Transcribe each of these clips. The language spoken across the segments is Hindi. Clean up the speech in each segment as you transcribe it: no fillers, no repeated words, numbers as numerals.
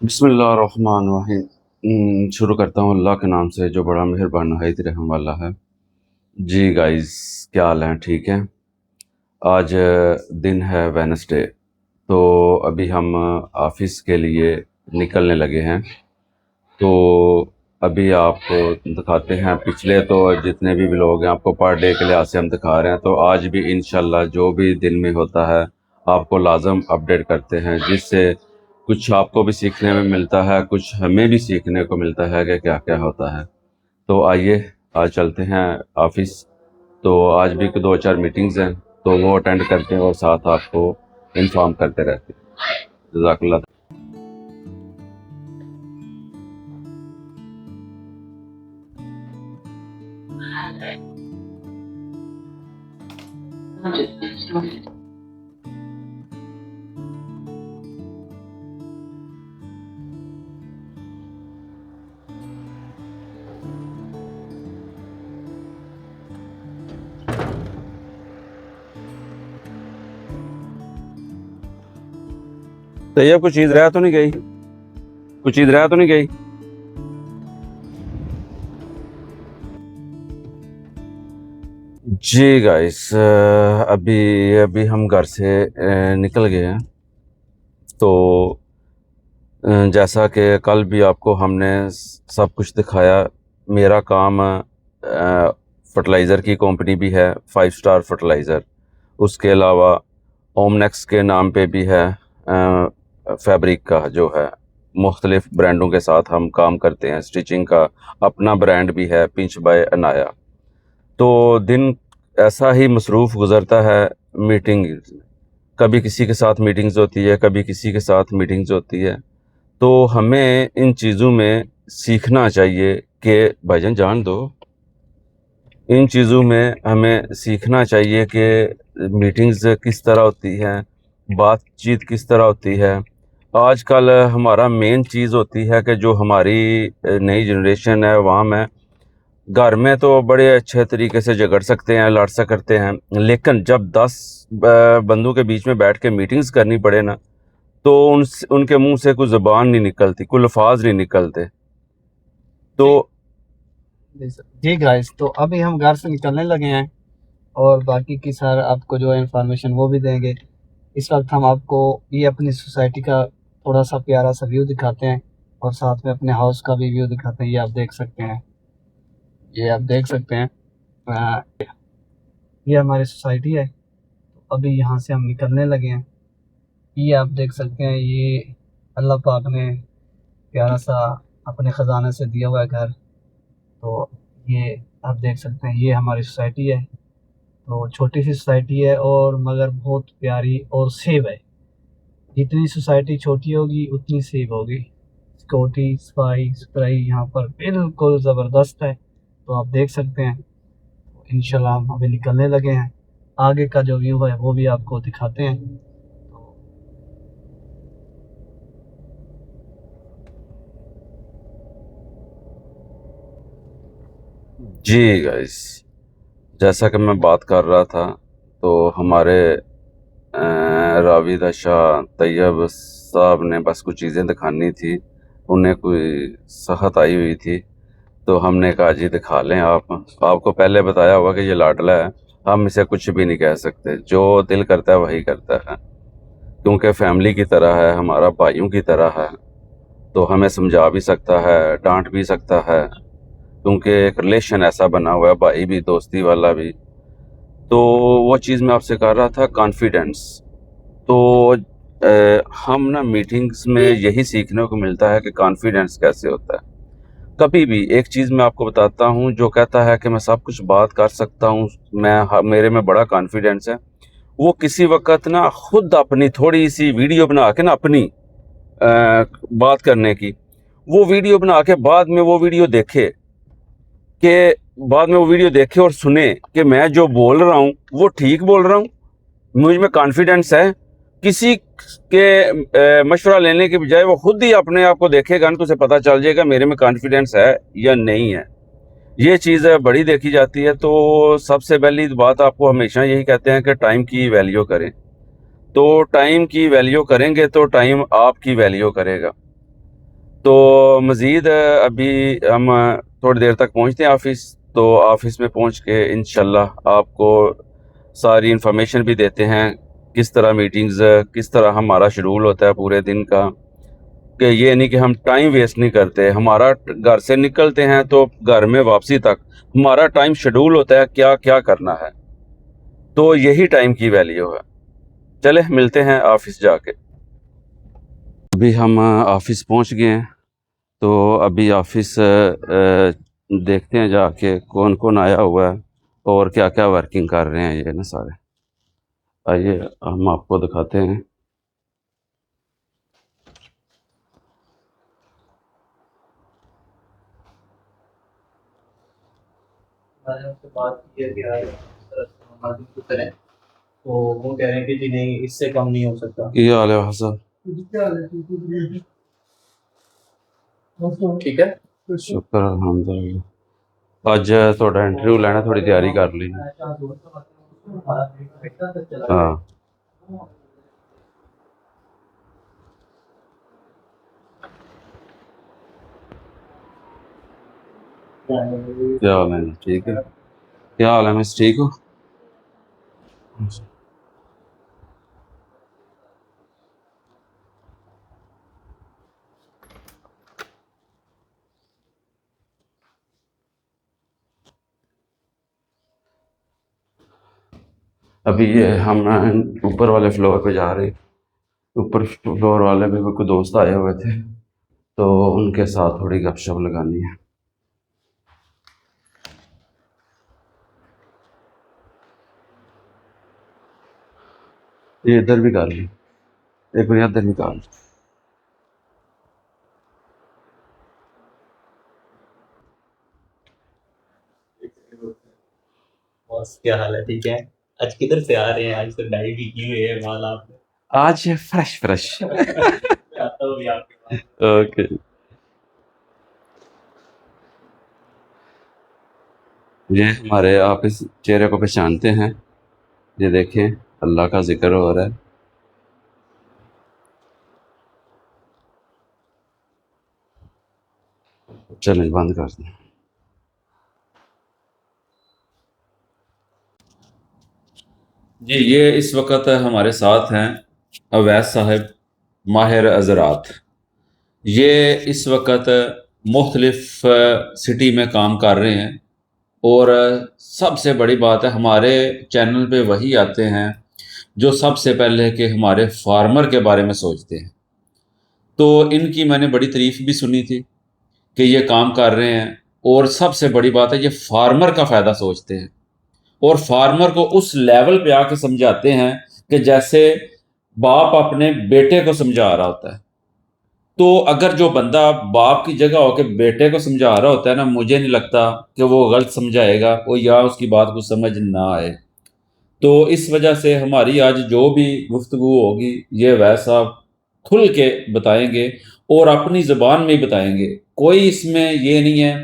बिस्मिल्लाहिर्रहमानिर्रहीम। शुरू करता हूँ अल्लाह के नाम से जो बड़ा मेहरबान नहायत रहम वाला है। जी गाइस, क्या हाल है? ठीक है। आज दिन है वेडनेसडे, तो अभी हम ऑफिस के लिए निकलने लगे हैं। तो अभी आपको दिखाते हैं, पिछले तो जितने भी व्लॉग हैं आपको पर डे के लिहाज से हम दिखा रहे हैं। तो आज भी इंशाल्लाह जो भी दिन में होता है आपको लाजम अपडेट करते हैं, जिससे कुछ आपको भी सीखने में मिलता है, कुछ हमें भी सीखने को मिलता है कि क्या क्या होता है। तो आइए आज चलते हैं ऑफिस। तो आज भी 2-4 मीटिंग्स हैं, तो वो अटेंड करते हैं और साथ आपको इन्फॉर्म करते रहते हैं। जज़ाकल्लाह। तो ये कुछ चीज़ रह तो नहीं गई? कुछ चीज़ रह तो नहीं गई? जी गाइस, अभी अभी हम घर से निकल गए हैं। तो जैसा कि कल भी आपको हमने सब कुछ दिखाया, मेरा काम फर्टिलाइज़र की कंपनी भी है, 5 स्टार फर्टिलाइज़र। उसके अलावा ओमनेक्स के नाम पे भी है फैब्रिक का, जो है मुख्तलिफ़ ब्रांडों के साथ हम काम करते हैं। स्टिचिंग का अपना ब्रांड भी है, पिंच बाय अनाया। तो दिन ऐसा ही मसरूफ़ गुज़रता है मीटिंग। कभी किसी के साथ मीटिंग्स होती है, कभी किसी के साथ मीटिंग्स होती है। तो हमें इन चीज़ों में सीखना चाहिए कि भाईजान जान दो, इन चीज़ों में हमें सीखना चाहिए कि मीटिंग्स किस तरह होती हैं, बातचीत किस तरह होती है। आजकल हमारा मेन चीज़ होती है कि जो हमारी नई जनरेशन है, वहाँ में घर में तो बड़े अच्छे तरीके से झगड़ सकते हैं, लड़ सकते हैं, लेकिन जब 10 बंदों के बीच में बैठ के मीटिंग्स करनी पड़े ना, तो उनके मुंह से कोई ज़बान नहीं निकलती, कोई अल्फाज नहीं निकलते। तो जी सर। जी गाइस, तो अभी हम घर से निकलने लगे हैं और बाकी की सर आपको जो है इन्फॉर्मेशन वो भी देंगे। इस वक्त हम आपको ये अपनी सोसाइटी का थोड़ा सा प्यारा सा व्यू दिखाते हैं और साथ में अपने हाउस का भी व्यू दिखाते हैं। ये आप देख सकते हैं, ये आप देख सकते हैं। अ, ये हमारी सोसाइटी है। तो अभी यहाँ से हम निकलने लगे हैं। ये आप देख सकते हैं, ये अल्लाह पाक ने प्यारा सा अपने ख़जाने से दिया हुआ है घर। तो ये आप देख सकते हैं, ये हमारी सोसाइटी है। तो छोटी सी सोसाइटी है और मगर बहुत प्यारी और सेव है। जितनी सोसाइटी छोटी होगी उतनी सेव होगी। सिक्योरिटी, सफाई सुथराई यहाँ पर बिल्कुल ज़बरदस्त है। तो आप देख सकते हैं। इंशाल्लाह हम अभी निकलने लगे हैं। आगे का जो व्यू है वो भी आपको दिखाते हैं। जी गाइस, जैसा कि मैं बात कर रहा था, तो हमारे राविद शाह तैयब साहब ने बस कुछ चीज़ें दिखानी थी, उन्हें कोई सहत आई हुई थी। तो हमने कहा जी दिखा लें। आपको पहले बताया हुआ कि ये लाडला है, हम इसे कुछ भी नहीं कह सकते, जो दिल करता है वही करता है, क्योंकि फैमिली की तरह है, हमारा भाइयों की तरह है। तो हमें समझा भी सकता है, डांट भी सकता है, क्योंकि एक रिलेशन ऐसा बना हुआ है, भाई भी दोस्ती वाला भी। तो वो चीज़ मैं आपसे कर रहा था, कॉन्फिडेंस। तो हम ना मीटिंग्स में यही सीखने को मिलता है कि कॉन्फिडेंस कैसे होता है। कभी भी एक चीज़ मैं आपको बताता हूँ, जो कहता है कि मैं सब कुछ बात कर सकता हूँ, मेरे में बड़ा कॉन्फिडेंस है, वो किसी वक्त ना खुद अपनी थोड़ी सी वीडियो बना के ना अपनी बात करने की, वो वीडियो बना के बाद में वो वीडियो देखे, कि बाद में वो वीडियो देखे और सुने कि मैं जो बोल रहा हूँ वो ठीक बोल रहा हूँ, मुझ में कॉन्फिडेंस है। किसी के मशवरा लेने के बजाय वो खुद ही अपने आप को देखेगा ना, तो उसे पता चल जाएगा मेरे में कॉन्फिडेंस है या नहीं है। ये चीज़ बड़ी देखी जाती है। तो सबसे पहली बात आपको हमेशा यही कहते हैं कि टाइम की वैल्यू करें। तो टाइम की वैल्यू करेंगे तो टाइम आपकी वैल्यू करेगा। तो मज़ीद अभी हम थोड़ी देर तक पहुंचते हैं ऑफ़िस। तो ऑफ़िस में पहुंच के इंशाल्लाह आपको सारी इन्फॉर्मेशन भी देते हैं, किस तरह मीटिंग्स, किस तरह हमारा शेड्यूल होता है पूरे दिन का। कि ये नहीं कि हम टाइम वेस्ट नहीं करते, हमारा घर से निकलते हैं तो घर में वापसी तक हमारा टाइम शेड्यूल होता है क्या क्या करना है। तो यही टाइम की वैल्यू है। चले मिलते हैं ऑफ़िस जाके। अभी हम ऑफ़िस पहुंच गए हैं। तो अभी ऑफिस देखते हैं जाके कौन कौन आया हुआ है और क्या क्या वर्किंग कर रहे हैं ये ना सारे। आइए हम आपको दिखाते हैं। मैंने उनसे बात की है कि यार इस तरह से हम मार्जिन को करें, तो वो कह रहे हैं कि जी नहीं, इससे कम नहीं हो सकता। ये हाल है हसन। ठीक है। शुक्र अल्हम्दुलिल्लाह। आज थोड़ा इंटरव्यू लेना, थोड़ी तैयारी कर ली। हाँ क्या हाल है? ठीक है। क्या हाल है मिस, ठीक हो? अभी ये हम ऊपर वाले फ्लोर पे जा रहे हैं। ऊपर फ्लोर वाले पे कोई दोस्त आए हुए थे, तो उनके साथ थोड़ी गपशप लगानी है। ये इधर भी कर ली, एक मिनट इधर निकाल। बॉस क्या हाल है? ठीक है। आज किधर से आ रहे हैं? आज तो डाई भी की हुई है माल आपने। आज फ्रेश फ्रेश। मैं आता हूँ भी आपके पास। ओके। ये हमारे आप इस चेहरे को पहचानते हैं? ये देखें, अल्लाह का जिक्र हो रहा है। चलें बंद कर दें। जी ये इस वक्त हमारे साथ हैं अवैस साहब, माहिर अज़रात। ये इस वक्त मुख्तलिफ सिटी में काम कर रहे हैं। और सबसे बड़ी बात है, हमारे चैनल पे वही आते हैं जो सबसे पहले कि हमारे फार्मर के बारे में सोचते हैं। तो इनकी मैंने बड़ी तारीफ भी सुनी थी कि ये काम कर रहे हैं, और सबसे बड़ी बात है ये फार्मर का फ़ायदा सोचते हैं और फार्मर को उस लेवल पे आके समझाते हैं कि जैसे बाप अपने बेटे को समझा रहा होता है। तो अगर जो बंदा बाप की जगह होकर बेटे को समझा रहा होता है ना, मुझे नहीं लगता कि वो गलत समझाएगा और या उसकी बात को समझ ना आए। तो इस वजह से हमारी आज जो भी गुफ्तगू होगी ये वैसा खुल के बताएंगे और अपनी ज़बान में ही बताएंगे। कोई इसमें ये नहीं है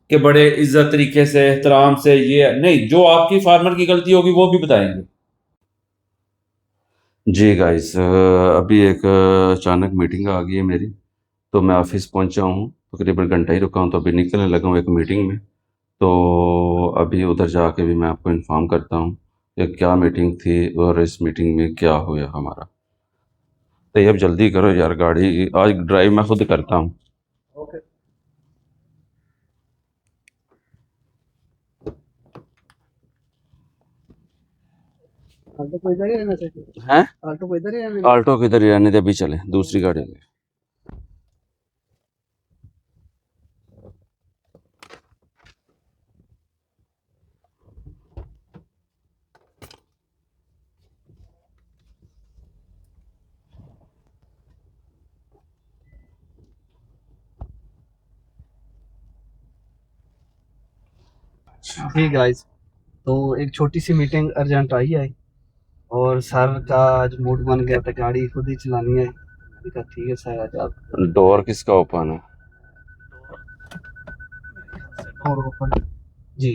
कि बड़े इज्जत तरीके से एहतराम से, ये नहीं, जो आपकी फार्मर की गलती होगी वो भी बताएंगे। जी गाइस, अभी एक अचानक मीटिंग आ गई है मेरी, तो मैं ऑफिस पहुंचा हूँ, तकरीबन घंटा ही रुका हूँ, तो अभी निकलने लगा हूँ एक मीटिंग में। तो अभी उधर जाके भी मैं आपको इन्फॉर्म करता हूँ कि क्या मीटिंग थी और इस मीटिंग में क्या हुआ हमारा। तो ये अब जल्दी करो यार, गाड़ी आज ड्राइव मैं खुद करता हूँ। ओके। ऑल्टो को इधर ही रहना चाहिए। हैं? ऑल्टो को इधर ही रहना। आल्टो किधर ही रहने दे, अभी चले दूसरी गाड़ी ले। जी गाइस, तो एक छोटी सी मीटिंग अर्जेंट आई है और सर का आज मूड बन गया था गाड़ी खुद ही चलानी है। मैंने कहा ठीक है सर, आज आप। डोर किसका ओपन है? और ओपन। जी,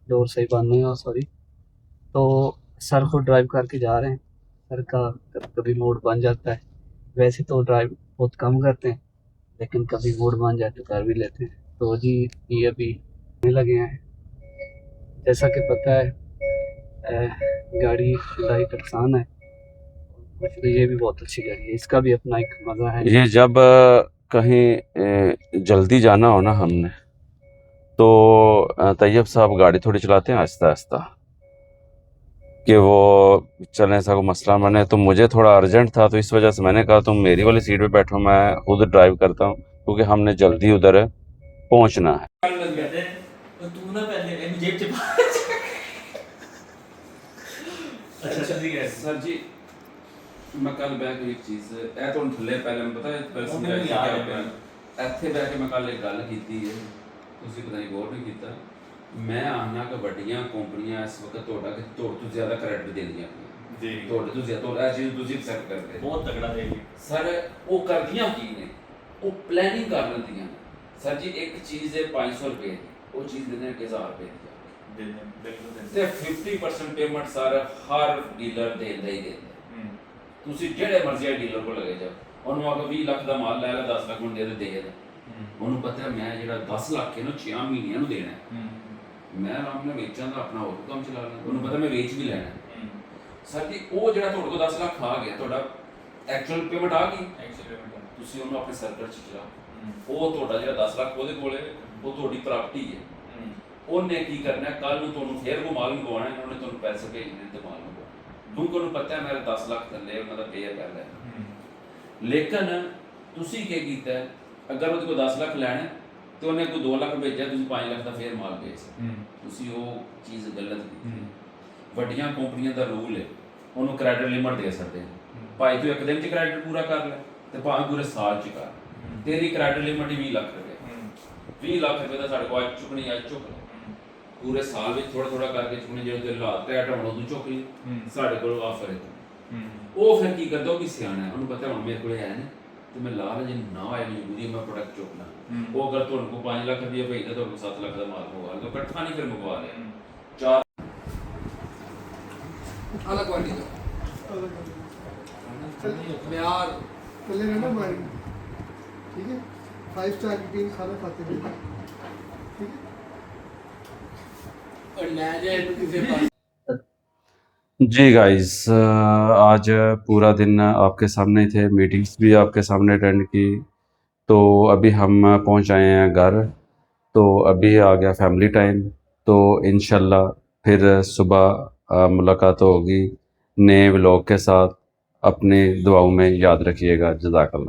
डोर सही बंद नहीं हुआ, सॉरी। तो सर खुद ड्राइव करके जा रहे हैं। सर का कभी कभी मूड बन जाता है। वैसे तो ड्राइव बहुत कम करते हैं, लेकिन कभी मूड मान जाए तो कर भी लेते हैं। तो जी ये अभी आने लगे हैं। जैसा कि पता है गाड़ी हुंडई टक्सान है, मुझे ये भी बहुत अच्छी गाड़ी है, इसका भी अपना एक मज़ा है। ये जब कहीं जल्दी जाना हो ना हमने, तो तैयब साहब गाड़ी थोड़ी चलाते हैं आहिस्ता आहिस्ता, कि वो चलने सा कोई मसला बने। तो मुझे थोड़ा अर्जेंट था, तो इस वजह से मैंने कहा तुम मेरी वाली सीट पे बैठो, मैं खुद ड्राइव करता हूँ, क्योंकि हमने जल्दी उधर पहुंचना है। लग गए थे तो तू ना पहले इन जेब च पा अच्छा ठीक है सर जी मैं कल बह के एक चीज़ ਇਹ ਤੁਹਾਨੂੰ ਥੱਲੇ ਪਹਿਲੇ ਮੈਂ ਪਤਾ ਪਹਿਲੇ ਉਹ ਸਮਝਾਇਆ ਮੈਨੂੰ ਸੀ ਯਾਦ ਕਿ ਹੈ। ਆਪਾਂ ਇੱਥੇ ਬਹਿ ਕੇ ਮੈਂ ਕੱਲ ਇੱਕ ਗੱਲ ਕੀਤੀ ਹੈ, ਤੁਸੀਂ ਪਤਾ ਨਹੀਂ ਗੌਰ ਨਹੀਂ ਕੀਤਾ। ਮੈਂ ਆਖਣਾ ਕਿ ਵੱਡੀਆਂ ਕੰਪਨੀਆਂ ਇਸ ਵਕਤ ਤੁਹਾਡੇ ਤੋਂ ਜ਼ਿਆਦਾ ਕ੍ਰੈਡਿਟ ਦਿੰਦੀਆਂ ਪਈਆਂ, ਜੀ ਤੁਹਾਡੇ ਤੋਂ ਜ਼ਿਆਦਾ ਇਹ ਚੀਜ਼ ਤੁਸੀਂ ਐਕਸੈਪਟ ਕਰਦੇ ਹੋ। ਬਹੁਤ ਤਗੜਾ ਦੇ ਸਰ ਉਹ ਕਰਦੀਆਂ ਕੀ ਨੇ, ਉਹ ਪਲੈਨਿੰਗ ਕਰ ਲੈਂਦੀਆਂ ਨੇ। ਸਰ ਜੀ ਇੱਕ ਚੀਜ਼ ਹੈ 500 ਰੁਪਏ ਦੀ, ਉਹ ਚੀਜ਼ ਦਿੰਦੇ ਨੇ 1000 ਰੁਪਏ ਦੀ ਦੇ ਦੇ ਬਿਲਕੁਲ ਤੇ 50% ਪੇਮੈਂਟ ਸਰ ਹਰ ਡੀਲਰ ਦਿੰਦਾ ਹੀ ਦਿੰਦਾ। ਤੁਸੀਂ ਜਿਹੜੇ ਮਰਜ਼ੀ ਡੀਲਰ ਕੋਲ ਲਗੇ ਜਾਓ, ਉਹਨੂੰ ਆਖੋ 20 ਲੱਖ ਦਾ ਮਾਲ ਲੈ ਲੈ 10 ਲੱਖ ਨੂੰ ਦੇ ਦੇ ਦੇ। ਉਹਨੂੰ ਪਤਾ ਮੈਂ ਜਿਹੜਾ 10 ਲੱਖ ਇਹਨੂੰ 6 ਮਹੀਨਿਆਂ ਨੂੰ ਦੇਣਾ ਹੈ, ਮੈਂ ਆਰਾਮ ਨਾਲ ਵੇਚਾਂ ਦਾ ਆਪਣਾ ਹੋਰ ਕੰਮ ਚਲਾ ਲਾਂ, ਉਹਨੂੰ ਪਤਾ ਮੈਂ ਵੇਚ ਵੀ ਲੈਣਾ। ਸਰ ਜੀ ਉਹ ਜਿਹੜਾ ਤੁਹਾਡੇ ਕੋਲ 10 ਲੱਖ ਆ ਗਿਆ, ਤੁਹਾਡਾ ਐਕਚੁਅਲ ਪੇਮੈਂਟ ਆ ਗਈ, ਤੁਸੀਂ ਉਹਨੂੰ ਆਪਣੇ ਸਰਕਲ 'ਚ ਚਲਾਓ। ਉਹ ਤੁਹਾਡਾ ਜਿਹੜਾ 10 ਲੱਖ ਉਹਦੇ ਕੋਲ ਹੈ, ਉਹ ਤੁਹਾਡੀ ਪ੍ਰਾਪਰਟੀ ਹੈ। ਉਹਨੇ ਕੀ ਕਰਨਾ, ਕੱਲ ਨੂੰ ਤੁਹਾਨੂੰ ਫੇਰ ਉਹ ਮਾਲ ਮੰਗਵਾਉਣਾ, ਉਹਨੇ ਤੁਹਾਨੂੰ ਪੈਸੇ ਭੇਜਣੇ ਤੇ ਮਾਲ ਮੰਗਵਾਉਣਾ, ਕਿਉਂਕਿ ਉਹਨੂੰ ਪਤਾ ਹੈ ਮੇਰਾ 10 ਲੱਖ ਥੱਲੇ ਉਹਨਾਂ ਦਾ ਪੇਅਰ ਕਰ ਲਿਆ। ਲੇਕਿਨ ਤੁਸੀਂ ਕੀ ਕੀਤਾ, ਅਗਰ ਉਹਦੇ ਕੋਲ 10 ਲੱਖ ਲੈਣਾ ਤੇ ਉਹਨੇ ਕੋਈ 2 ਲੱਖ ਭੇਜਿਆ, ਤੁਸੀਂ 5 ਲੱਖ ਦਾ ਫੇਰ ਮਾਲ ਭੇਜ ਸਕਦੇ, ਤੁਸੀਂ ਉਹ ਚੀਜ਼ ਗਲਤ ਕੀਤੀ। ਵੱਡੀਆਂ ਕੰਪਨੀਆਂ ਦਾ ਰੂਲ ਹੈ, ਉਹਨੂੰ ਕ੍ਰੈਡਿਟ ਲਿਮਟ ਦੇ ਸਕਦੇ ਨੇ। ਭਾਈ ਤੂੰ ਇੱਕ ਦਿਨ 'ਚ ਕ੍ਰੈਡਿਟ ਪੂਰਾ ਕਰ ਲੈ ਤੇ ਭਾਵੇਂ ਪੂਰੇ ਸਾਲ 'ਚ ਕਰ, ਤੇਰੀ ਕ੍ਰੈਡਿਟ ਲਿਮਟ ਹੀ 20 ਲੱਖ ਰੁਪਏ। 20 ਲੱਖ ਰੁਪਏ ਦਾ ਸਾਡੇ ਕੋਲ ਅੱਜ ਚੁੱਕਣੀ, ਅੱਜ ਚੁੱਕ ਲੈ, ਪੂਰੇ ਸਾਲ ਵਿੱਚ ਥੋੜਾ ਥੋੜਾ ਕਰਕੇ ਚੁੱਕਣੀ, ਜਦੋਂ ਤੇਰੇ ਹਾਲਾਤ ਘੈਂਟ ਹੋਣ ਉਦੋਂ ਚੁੱਕ ਲਈ, ਸਾਡੇ ਕੋਲ ਆਫਰ ਹੈ। ਉਹ ਫਿਰ ਕੀ ਕਰਦਾ, ਉਹ ਵੀ ਸਿਆਣਾ ਹੈ, ਉਹਨੂੰ ਪਤਾ ਹੁਣ ਮੇਰੇ ਕੋਲ ਹੈ ਨਾ ਤੇ ਮੈਂ ਲਾ ਜੇ ਨਾ ਆਏ ਮਜਬੂਰੀ ਮੈਂ ਪ੍ਰੋਡਕਟ ਚੁੱਕ ਲਾਂ। ਉਹ ਅਗਰ ਤੁਹਾਨੂੰ ਕੋਲ 5 ਲੱਖ ਰੁਪਏ ਭੇਜਦਾ, ਤੁਹਾਨੂੰ ਕੋਲ 7 ਲੱਖ ਦਾ ਮਾਲ ਮੰਗਵਾ ਲਓ, ਇਕੱਠਾ ਨਹੀਂ ਫਿਰ ਮੰਗਵਾ ਲਿਆ। 4 अलग क्वालिटी का म्यार पहले रहना हमारी ठीक है 5 स्टार की टीम खाना खाते थे ठीक है और ले जाए किसी पास जी गाइस, आज पूरा दिन आपके सामने थे, मीटिंग्स भी आपके सामने अटेंड की। तो अभी हम पहुंच आए हैं घर, तो अभी आ गया फैमिली टाइम। तो इंशाल्लाह फिर सुबह मुलाकात होगी नए व्लॉग के साथ। अपनी दुआओं में याद रखिएगा। जज़ाकल्लाह।